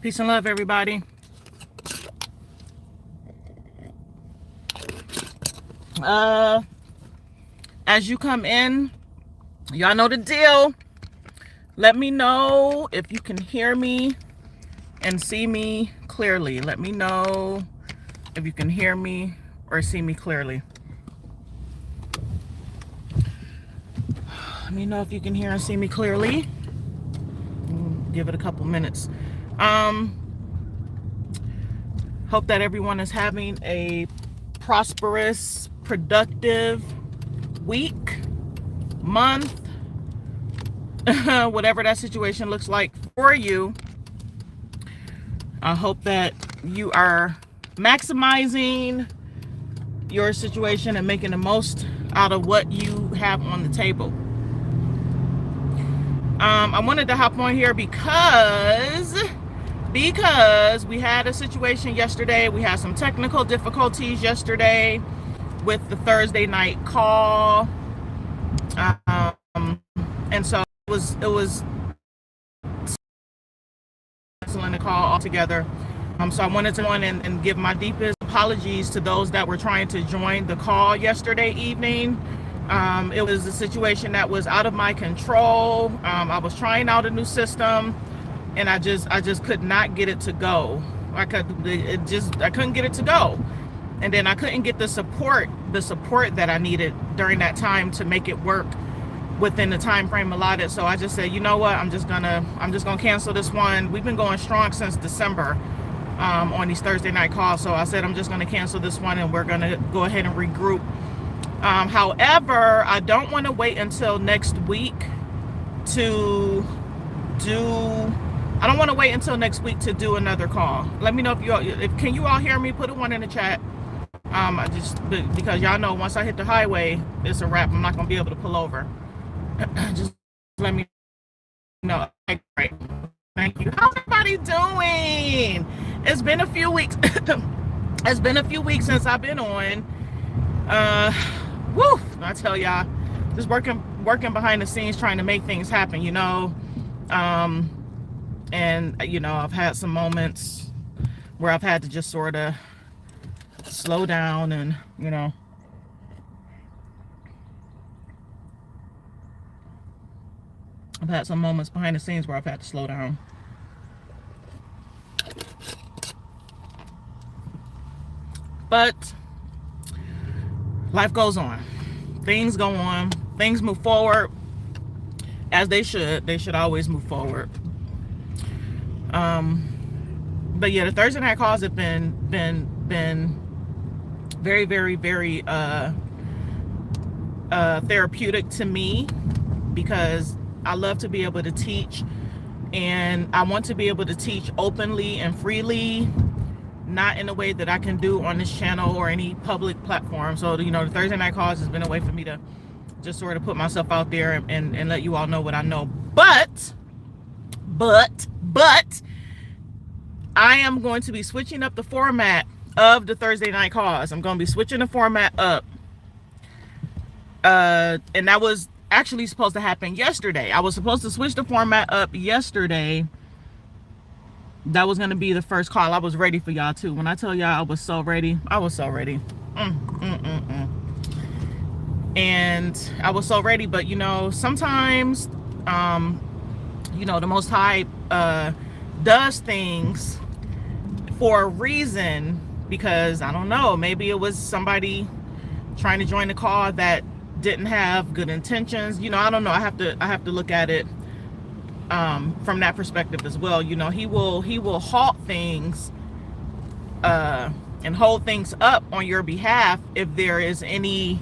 Peace and love, everybody. As you come in, y'all know the deal. Let me know if you can hear me and see me clearly. Let me know if you can hear me or see me clearly. Let me know if you can hear and see me clearly. Give it a couple minutes. Hope that everyone is having a prosperous, productive week, month, whatever that situation looks like for you. I hope that you are maximizing your situation and making the most out of what you have on the table. I wanted to hop on here because we had a situation yesterday. We had some technical difficulties yesterday with the Thursday night call, and so it was canceling the call altogether. So I wanted to go in and give my deepest apologies to those that were trying to join the call yesterday evening. It was a situation that was out of my control. I was trying out a new system, and I just could not get it to go. I couldn't get it to go, and then I couldn't get the support that I needed during that time to make it work within the time frame allotted. So I just said, you know what, I'm just gonna cancel this one. We've been going strong since December on these Thursday night calls. So I said I'm just gonna cancel this one, and we're gonna go ahead and regroup. However, I don't want to wait until next week to do. I don't want to wait until next week to do another call. Let me know can you all hear me? Put a 1 in the chat. Because y'all know once I hit the highway, it's a wrap. I'm not gonna be able to pull over. Just let me know. Okay, great. Thank you. How's everybody doing? It's been a few weeks. It's been a few weeks since I've been on. Woo! I tell y'all, just working behind the scenes, trying to make things happen, you know. And you know, I've had some moments where I've had to just sort of slow down, and you know, I've had some moments behind the scenes where I've had to slow down. But life goes on. Things go on. Things move forward as they should. They should always move forward. But yeah, the Thursday night calls have been very, very, very therapeutic to me, because I love to be able to teach, and I want to be able to teach openly and freely, not in a way that I can do on this channel or any public platform. So, you know, the Thursday night calls has been a way for me to just sort of put myself out there and let you all know what I know. But I am going to be switching up the format of the Thursday night calls. I'm going to be switching the format up. And that was actually supposed to happen yesterday. I was supposed to switch the format up yesterday. That was going to be the first call. I was ready for y'all too. When I tell y'all I was so ready, I was so ready. And I was so ready, but you know, sometimes, you know, the Most High does things for a reason, because I don't know, maybe it was somebody trying to join the call that didn't have good intentions. You know, I don't know. I have to look at it from that perspective as well. You know, he will halt things and hold things up on your behalf if there is any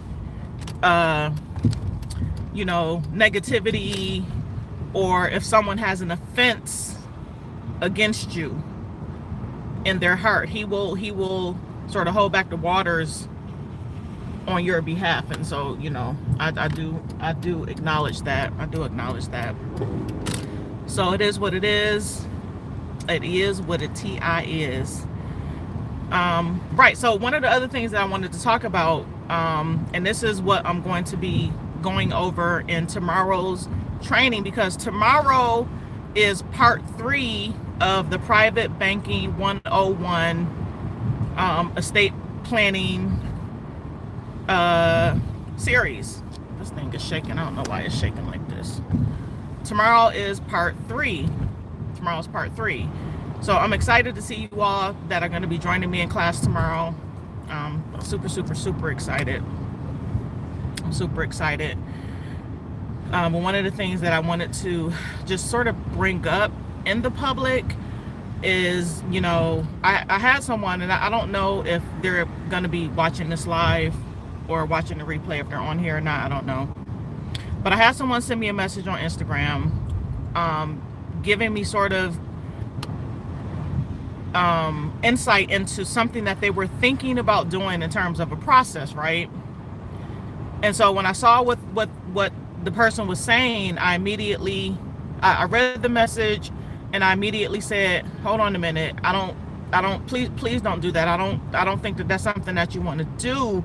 you know, negativity, or if someone has an offense against you in their heart. He will sort of hold back the waters on your behalf. And so, you know, I do acknowledge that. So it is what it is. It is what a TI is. Right. So one of the other things that I wanted to talk about, and this is what I'm going to be going over in tomorrow's training, because tomorrow is part 3 of the Private Banking 101 estate planning series. This thing is shaking. I don't know why it's shaking like this. Tomorrow is part 3. Tomorrow's part 3. So I'm excited to see you all that are going to be joining me in class tomorrow. Super excited. I'm super excited. But one of the things that I wanted to just sort of bring up in the public is, you know, I had someone, and I don't know if they're going to be watching this live or watching the replay, if they're on here or not, I don't know. But I had someone send me a message on Instagram, giving me sort of insight into something that they were thinking about doing in terms of a process, right? And so when I saw what the person was saying, I immediately I read the message, and I immediately said, hold on a minute, please don't do that. I don't think that that's something that you want to do,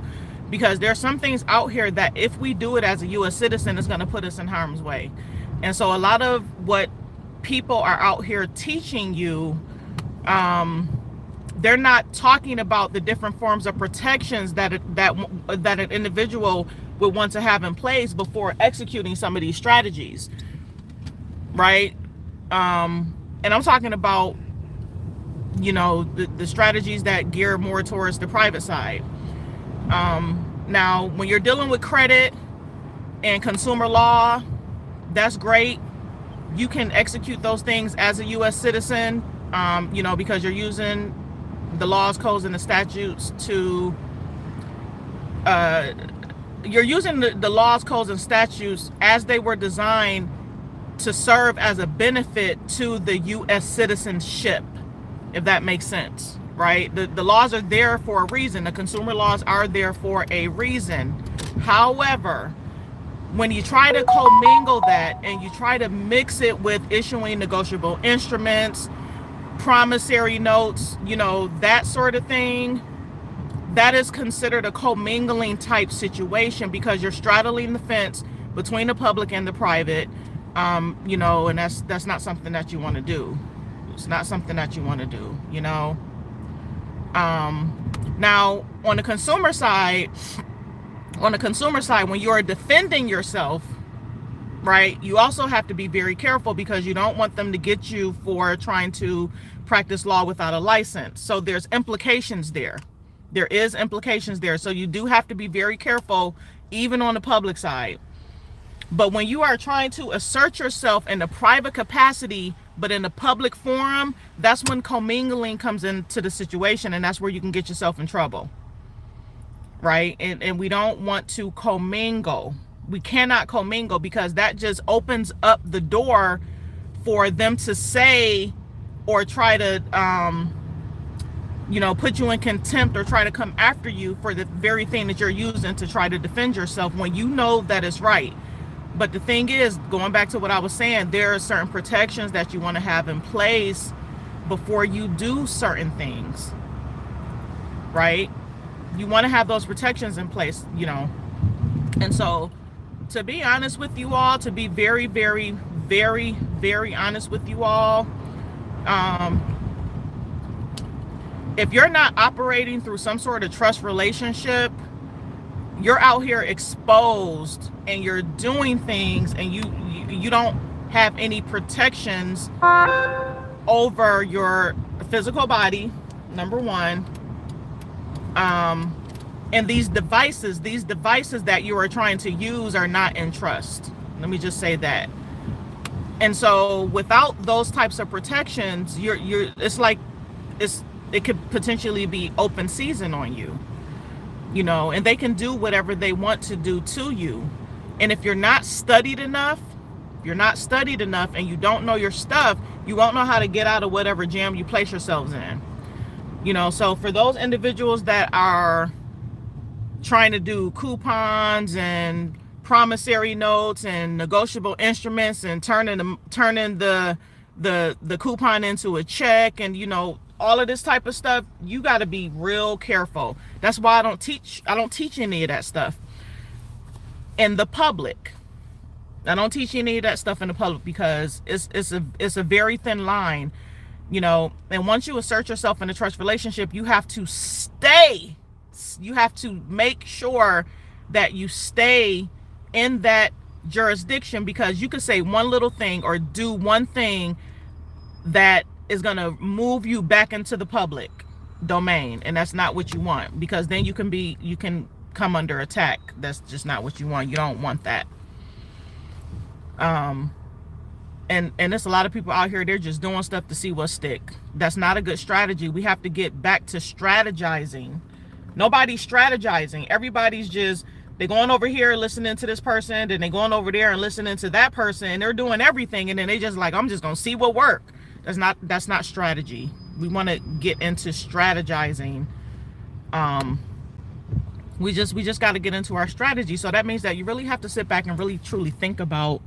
because there's some things out here that if we do it as a U.S. citizen, it's going to put us in harm's way. And so a lot of what people are out here teaching you, they're not talking about the different forms of protections that an individual would want to have in place before executing some of these strategies, right? And I'm talking about, you know, the strategies that gear more towards the private side. Now, when you're dealing with credit and consumer law, that's great. You can execute those things as a U.S. citizen, you know, because you're using the laws, codes, and the statutes to, you're using the laws, codes, and statutes as they were designed to serve as a benefit to the U.S. citizenship, if that makes sense, right? The laws are there for a reason. The consumer laws are there for a reason. However, when you try to commingle that and you try to mix it with issuing negotiable instruments, promissory notes, you know, that sort of thing, that is considered a commingling type situation, because you're straddling the fence between the public and the private, you know, and that's not something that you want to do. It's not something that you want to do, you know. Now on the consumer side, when you are defending yourself, right, you also have to be very careful, because you don't want them to get you for trying to practice law without a license. So there's implications there. There is implications there. So you do have to be very careful, even on the public side. But when you are trying to assert yourself in a private capacity, but in a public forum, that's when commingling comes into the situation, and that's where you can get yourself in trouble, right? And we don't want to commingle. We cannot commingle, because that just opens up the door for them to say or try to, you know, put you in contempt or try to come after you for the very thing that you're using to try to defend yourself, when you know that it's right. But the thing is, going back to what I was saying, there are certain protections that you want to have in place before you do certain things, right? You want to have those protections in place, you know. And so, to be honest with you all, to be very honest with you all, if you're not operating through some sort of trust relationship, you're out here exposed and you're doing things, and you don't have any protections over your physical body, number one. And these devices that you are trying to use are not in trust. Let me just say that. And so without those types of protections, it's like it could potentially be open season on you, you know, and they can do whatever they want to do to you. And if you're not studied enough, and you don't know your stuff, you won't know how to get out of whatever jam you place yourselves in. You know, so for those individuals that are trying to do coupons and promissory notes and negotiable instruments and turning the coupon into a check, and, you know, all of this type of stuff, you got to be real careful. That's why I don't teach any of that stuff in the public. I don't teach any of that stuff in the public, because it's a very thin line. you know. And once you assert yourself in a trust relationship, you have to stay. You have to make sure that you stay in that jurisdiction, because you could say one little thing or do one thing that is going to move you back into the public domain, and that's not what you want, because then you can come under attack. That's just not what you want. You don't want that. And there's a lot of people out here, they're just doing stuff to see what stick. That's not a good strategy. We have to get back to strategizing. Nobody's strategizing. Everybody's just, they're going over here listening to this person, then they're going over there and listening to that person, and they're doing everything, and then they just like, I'm just gonna see what works. That's not strategy. We want to get into strategizing. We just got to get into our strategy. So that means that you really have to sit back and really truly think about,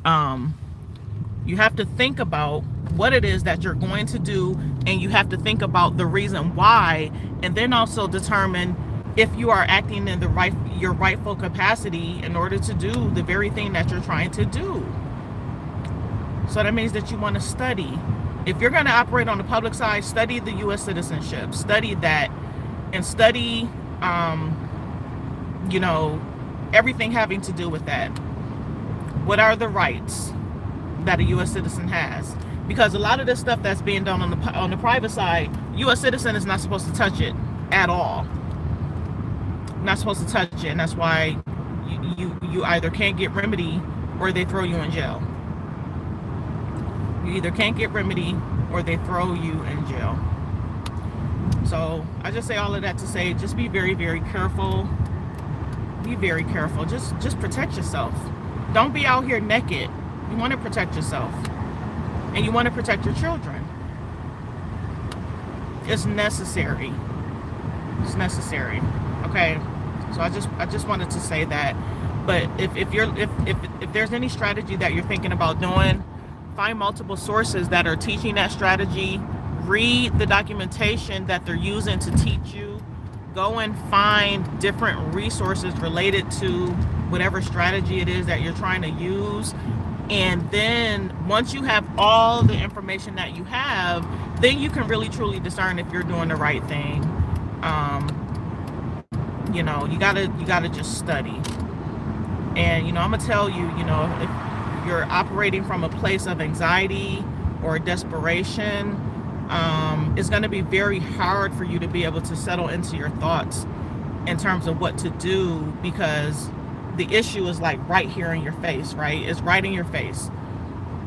you have to think about what it is that you're going to do, and you have to think about the reason why, and then also determine if you are acting in your rightful capacity in order to do the very thing that you're trying to do. So that means that you want to study. If you're going to operate on the public side, study the U.S. citizenship, study that, and study, you know, everything having to do with that. What are the rights that a U.S. citizen has? Because a lot of this stuff that's being done on the private side, U.S. citizen is not supposed to touch it at all. Not supposed to touch it, and that's why you either can't get remedy or they throw you in jail. You either can't get remedy or they throw you in jail. So I just say all of that to say, just be very, very careful. Be very careful. Just protect yourself. Don't be out here naked. You want to protect yourself, and you want to protect your children. It's necessary. It's necessary. Okay. So I just wanted to say that. But if there's any strategy that you're thinking about doing, find multiple sources that are teaching that strategy. Read the documentation that they're using to teach you. Go and find different resources related to whatever strategy it is that you're trying to use. And then once you have all the information that you have, then you can really truly discern if you're doing the right thing. You know, you gotta just study. And, you know, I'm gonna tell you, you know, if you're operating from a place of anxiety or desperation, it's going to be very hard for you to be able to settle into your thoughts in terms of what to do, because the issue is like right here in your face, right? It's right in your face,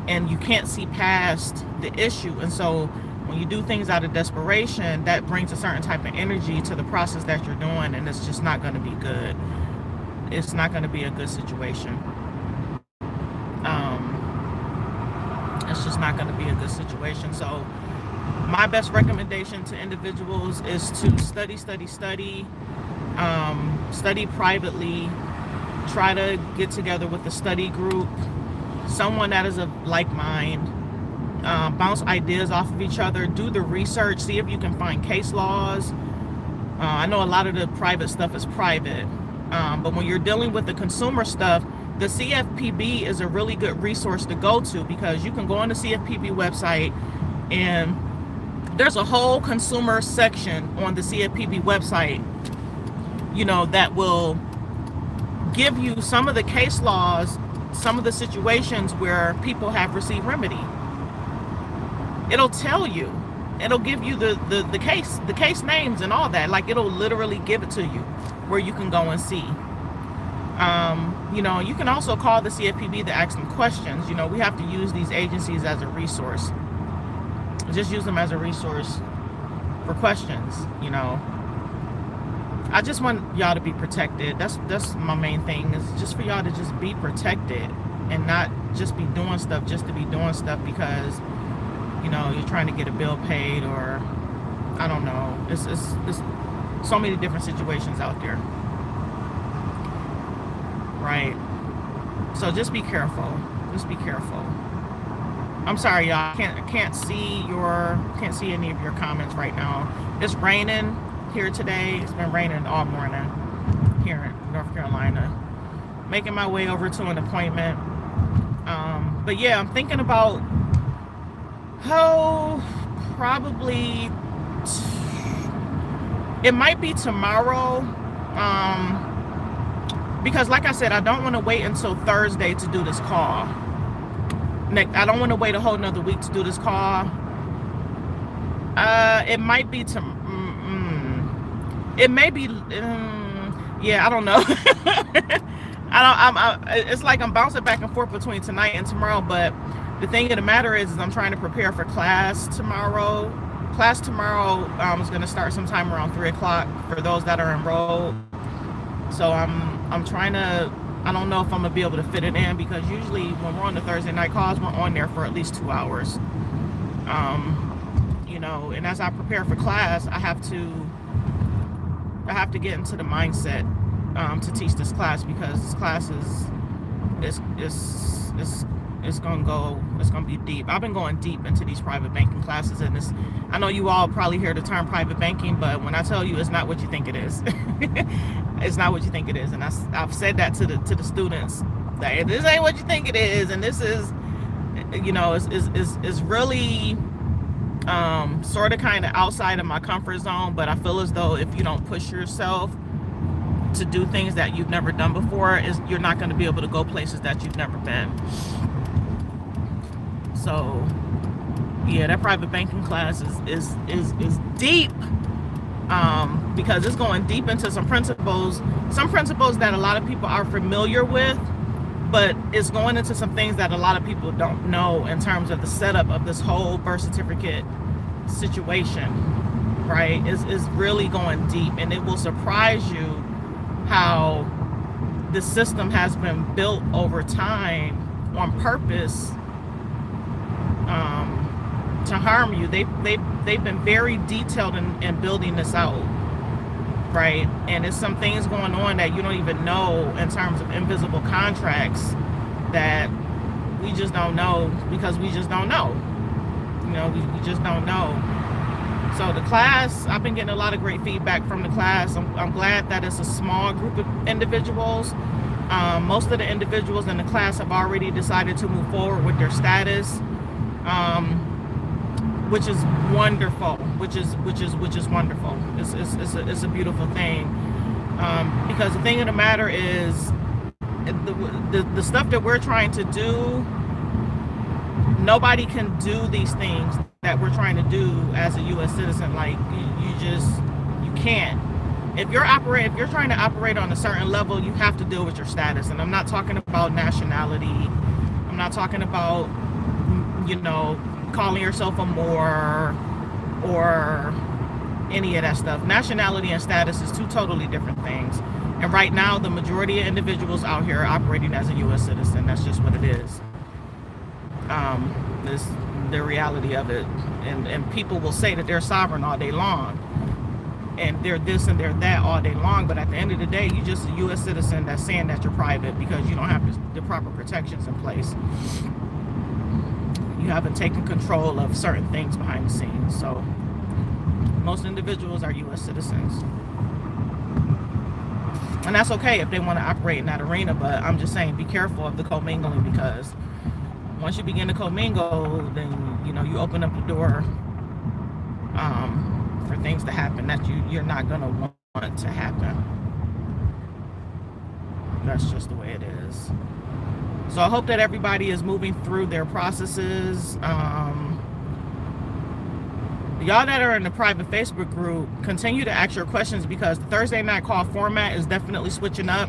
and you can't see past the issue. And so when you do things out of desperation, that brings a certain type of energy to the process that you're doing, and it's just not going to be good. It's not going to be a good situation. It's just not going to be a good situation. So my best recommendation to individuals is to study privately. Try to get together with a study group, someone that is of like mind. Bounce ideas off of each other. Do the research. See if you can find case laws. I know a lot of the private stuff is private, but when you're dealing with the consumer stuff, the CFPB is a really good resource to go to, because you can go on the CFPB website, and there's a whole consumer section on the CFPB website, you know, that will give you some of the case laws, some of the situations where people have received remedy. It'll tell you, it'll give you the case names and all that. Like, it'll literally give it to you where you can go and see. You know, you can also call the CFPB to ask them questions. You know, we have to use these agencies as a resource. Just use them as a resource for questions, you know. I just want y'all to be protected. That's my main thing, is just for y'all to just be protected and not just be doing stuff just to be doing stuff because, you know, you're trying to get a bill paid, or I don't know. It's so many different situations out there. Right. So just be careful. Just be careful. I'm sorry, y'all. I can't see any of your comments right now. It's raining here today. It's been raining all morning here in North Carolina. Making my way over to an appointment. But yeah, I'm thinking about Oh, probably it might be tomorrow. Because like I said, I don't want to wait until Thursday to do this call. I don't want to wait a whole nother week to do this call. It might be it may be, yeah, I don't know. It's like I'm bouncing back and forth between tonight and tomorrow, but the thing of the matter is I'm trying to prepare for class tomorrow. Class tomorrow is going to start sometime around 3 o'clock for those that are enrolled. So I'm trying to, I don't know if I'm going to be able to fit it in, because usually when we're on the Thursday night calls, we're on there for at least 2 hours. You know, and as I prepare for class, I have to get into the mindset to teach this class, because this class it's gonna be deep. I've been going deep into these private banking classes, and I know you all probably hear the term private banking, but when I tell you, it's not what you think it is. It's not what you think it is, and I've said that to the students, that this ain't what you think it is, and this is, you know, is really sort of kind of outside of my comfort zone. But I feel as though if you don't push yourself to do things that you've never done before, you're not going to be able to go places that you've never been. So yeah, that private banking class is deep, because it's going deep into some principles that a lot of people are familiar with, but it's going into some things that a lot of people don't know in terms of the setup of this whole birth certificate situation, right? Is really going deep, and it will surprise you how the system has been built over time on purpose to harm you. They've been very detailed in building this out, right? And there's some things going on that you don't even know in terms of invisible contracts that we just don't know, because we just don't know. You know, we just don't know. So the class, I've been getting a lot of great feedback from the class. I'm glad that it's a small group of individuals. Most of the individuals in the class have already decided to move forward with their status, which is wonderful. Which is wonderful. It's a beautiful thing, because the thing of the matter is, the stuff that we're trying to do, nobody can do these things that we're trying to do as a U.S. citizen. Like, you can't. If you're trying to operate on a certain level, you have to deal with your status. And I'm not talking about nationality. I'm not talking about, you know, calling yourself a Moor or any of that stuff. Nationality and status is two totally different things. And right now, the majority of individuals out here are operating as a U.S. citizen. That's just what it is. This the reality of it. And people will say that they're sovereign all day long, and they're this and they're that all day long, but at the end of the day, you're just a U.S. citizen that's saying that you're private because you don't have the proper protections in place. You haven't taken control of certain things behind the scenes. So most individuals are U.S. citizens, and that's okay if they want to operate in that arena. But I'm just saying, be careful of the commingling, because once you begin to commingle, then, you know, you open up the door for things to happen that you're not going to want to happen. That's just the way it is. So I hope that everybody is moving through their processes. Y'all that are in the private Facebook group, continue to ask your questions, because the Thursday night call format is definitely switching up.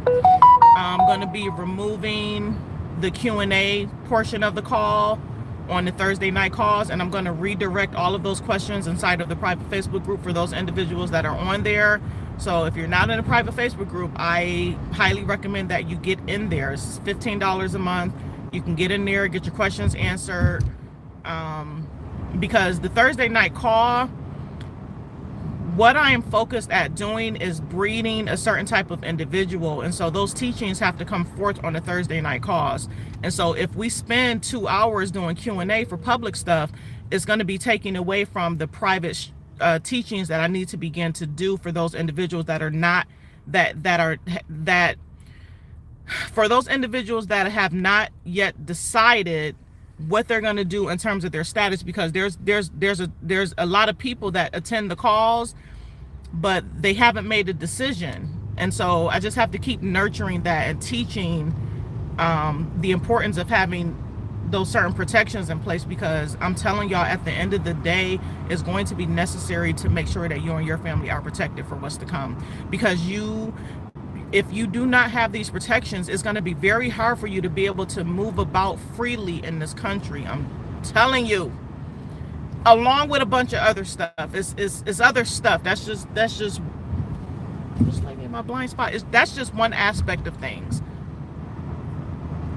I'm going to be removing the Q&A portion of the call on the Thursday night calls, and I'm going to redirect all of those questions inside of the private Facebook group for those individuals that are on there. So if you're not in a private Facebook group, I highly recommend that you get in there. It's $15 a month. You can get in there, get your questions answered, because the Thursday night call, what I am focused at doing is breeding a certain type of individual. And so those teachings have to come forth on the Thursday night calls. And so if we spend 2 hours doing Q&A for public stuff, it's going to be taking away from the private teachings that I need to begin to do for those individuals that are not, for those individuals that have not yet decided what they're going to do in terms of their status, because there's a lot of people that attend the calls, but they haven't made a decision. And so I just have to keep nurturing that and teaching the importance of having those certain protections in place, because I'm telling y'all, at the end of the day, it's going to be necessary to make sure that you and your family are protected for what's to come. Because if you do not have these protections, it's going to be very hard for you to be able to move about freely in this country. I'm telling you, along with a bunch of other stuff. It's other stuff. That's just like in my blind spot. That's just one aspect of things.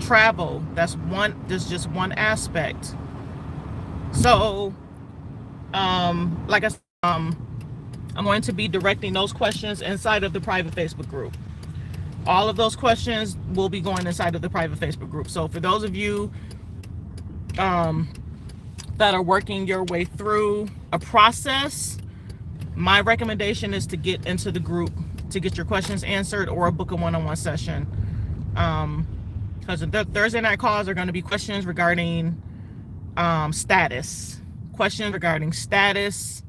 Travel, that's just one aspect. So like I said, I'm going to be directing those questions inside of the private Facebook group. All of those questions will be going inside of the private Facebook group. So for those of you that are working your way through a process, my recommendation is to get into the group to get your questions answered, or book a one-on-one session. Because the Thursday night calls are going to be questions regarding status. Questions regarding status.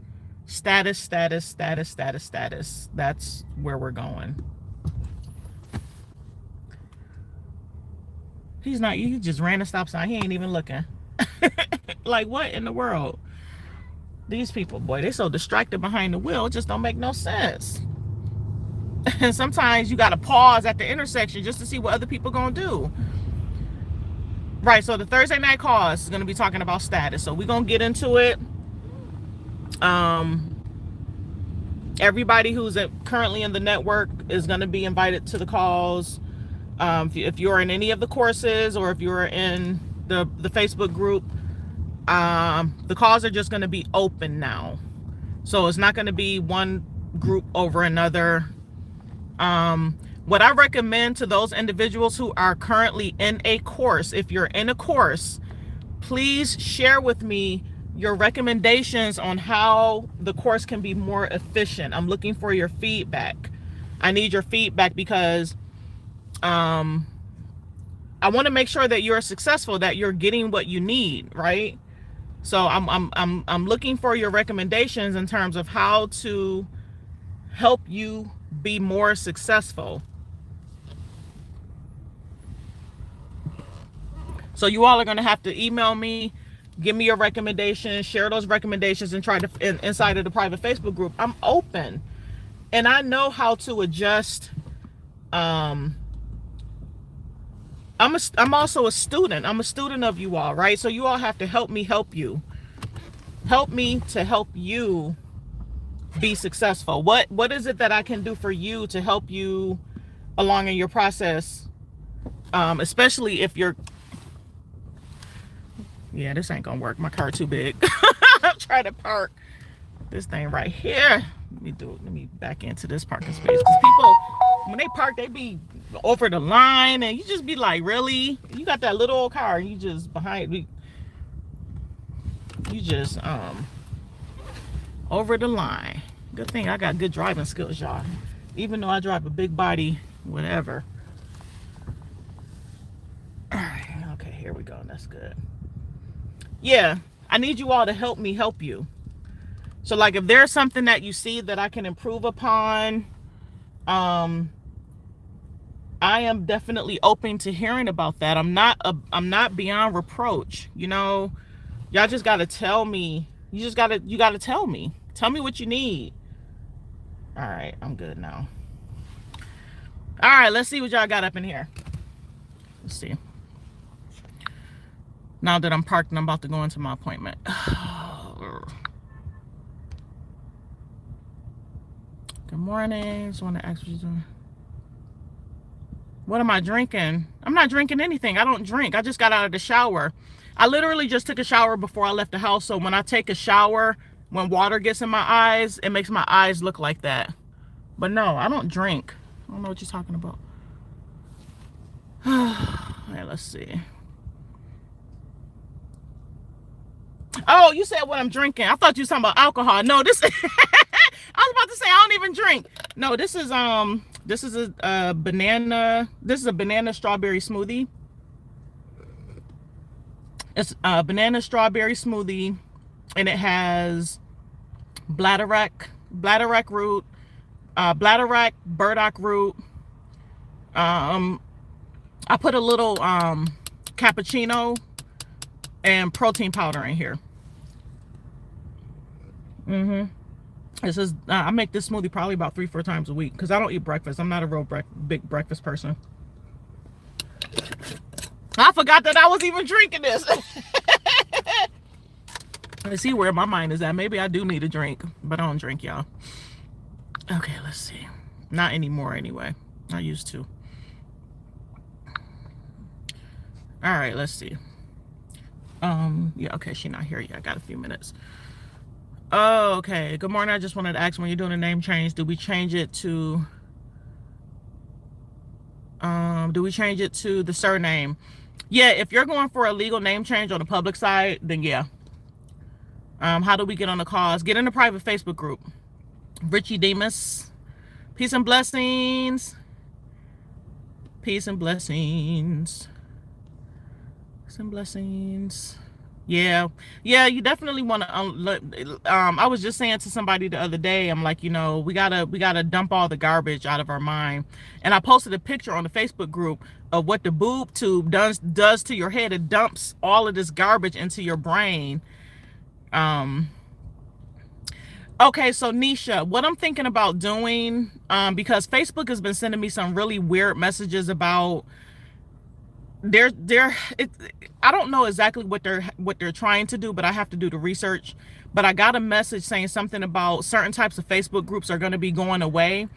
That's where we're going. He just ran a stop sign. He ain't even looking. Like, what in the world? These people, boy, they so distracted behind the wheel, it just don't make no sense. And sometimes you got to pause at the intersection just to see what other people gonna do. Right, so the Thursday night cause is gonna be talking about status. So we're gonna get into it. Everybody who's currently in the network is gonna be invited to the calls. If you're in any of the courses, or if you're in the Facebook group, the calls are just gonna be open now. So it's not gonna be one group over another. What I recommend to those individuals who are currently in a course, if you're in a course, please share with me your recommendations on how the course can be more efficient. I'm looking for your feedback. I need your feedback, because I want to make sure that you're successful, that you're getting what you need, right? So I'm looking for your recommendations in terms of how to help you be more successful. So you all are going to have to email me, give me your recommendations, share those recommendations, and try to inside of the private Facebook group. I'm open, and I know how to adjust. I'm also a student. I'm a student of you all, right? So you all have to help me help you. Help me to help you be successful. What is it that I can do for you to help you along in your process? Especially if you're, yeah, this ain't gonna work. My car too big. I'm trying to park this thing right here. Let me back into this parking space, because people, when they park, they be over the line, and you just be like, really? You got that little old car, and you just behind me. You just over the line. Good thing I got good driving skills, y'all. Even though I drive a big body, whatever. All right, okay, here we go. That's good. Yeah, I need you all to help me help you. So, like, if there's something that you see that I can improve upon, I am definitely open to hearing about that. I'm not beyond reproach. You know, y'all just gotta tell me. You gotta tell me. Tell me what you need. All right, I'm good now. All right, let's see what y'all got up in here. Let's see. Now that I'm parked and I'm about to go into my appointment. Good morning. Just want to ask what you're doing. What am I drinking? I'm not drinking anything. I don't drink. I just got out of the shower. I literally just took a shower before I left the house. So when I take a shower, when water gets in my eyes, it makes my eyes look like that. But no, I don't drink. I don't know what you're talking about. All right, let's see. Oh, you said what I'm drinking. I thought you were talking about alcohol. No, this I was about to say I don't even drink. No, this is a banana. This is a banana strawberry smoothie. It's a banana strawberry smoothie, and it has bladderwrack root, bladderwrack, burdock root. I put a little cappuccino and protein powder in here. This is I make this smoothie probably about 3-4 times a week because I don't eat breakfast. I'm not a real big breakfast person. I forgot that I was even drinking this. Let's see where my mind is at. Maybe I do need a drink, but I don't drink, y'all. Okay, let's see. Not anymore anyway. I used to. All right, let's see. Yeah, okay, she's not here yet. I got a few minutes. Oh, okay. Good morning. I just wanted to ask, when you're doing a name change, do we change it to the surname? Yeah, if you're going for a legal name change on the public side, then yeah. How do we get on the calls? Get in the private Facebook group. Richie Demas. Peace and blessings. Peace and blessings. Peace and blessings. Yeah, you definitely want to I was just saying to somebody the other day, I'm like, you know, we gotta dump all the garbage out of our mind. And I posted a picture on the Facebook group of what the boob tube does to your head. It dumps all of this garbage into your brain. Okay, so Nisha, what I'm thinking about doing, because Facebook has been sending me some really weird messages about I don't know exactly what they're trying to do, but I have to do the research. But I got a message saying something about certain types of Facebook groups are going to be going away.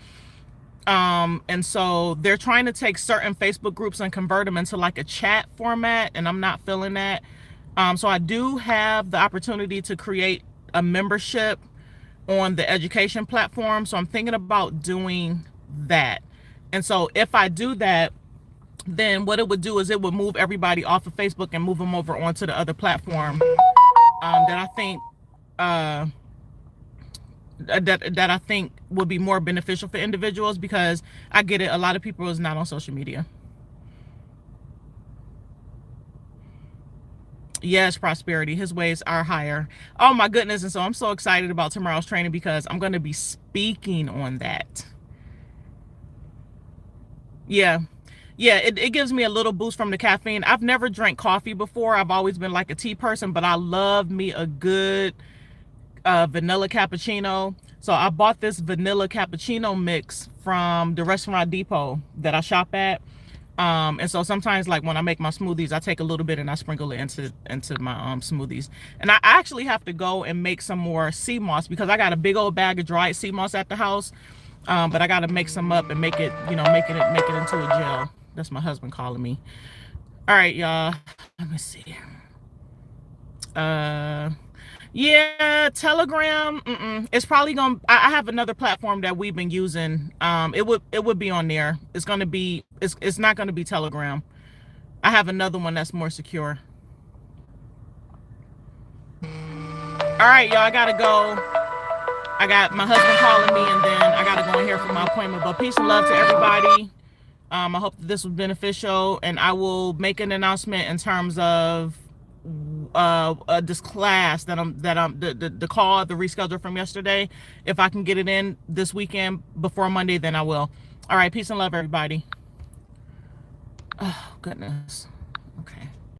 And so they're trying to take certain Facebook groups and convert them into like a chat format, and I'm not feeling that. So I do have the opportunity to create a membership on the education platform. So I'm thinking about doing that. And so if I do that, then what it would do is it would move everybody off of Facebook and move them over onto the other platform that I think that I think would be more beneficial for individuals, because I get it, a lot of people is not on social media. Yes, prosperity, his ways are higher. Oh my goodness. And so I'm so excited about tomorrow's training because I'm going to be speaking on that. Yeah, it gives me a little boost from the caffeine. I've never drank coffee before. I've always been like a tea person, but I love me a good vanilla cappuccino. So I bought this vanilla cappuccino mix from the restaurant depot that I shop at. And so sometimes, like when I make my smoothies, I take a little bit and I sprinkle it into my smoothies. And I actually have to go and make some more sea moss because I got a big old bag of dried sea moss at the house. But I got to make some up and make it, you know, make it into a gel. That's my husband calling me. All right, y'all. Let me see. Yeah, Telegram. It's probably gonna. I have another platform that we've been using. It would be on there. It's gonna be. It's not gonna be Telegram. I have another one that's more secure. All right, y'all. I gotta go. I got my husband calling me, and then I gotta go in here for my appointment. But peace and love to everybody. I hope that this was beneficial, and I will make an announcement in terms of this class that I'm the call, the reschedule from yesterday. If I can get it in this weekend before Monday, then I will. All right, peace and love, everybody. Oh goodness. Okay.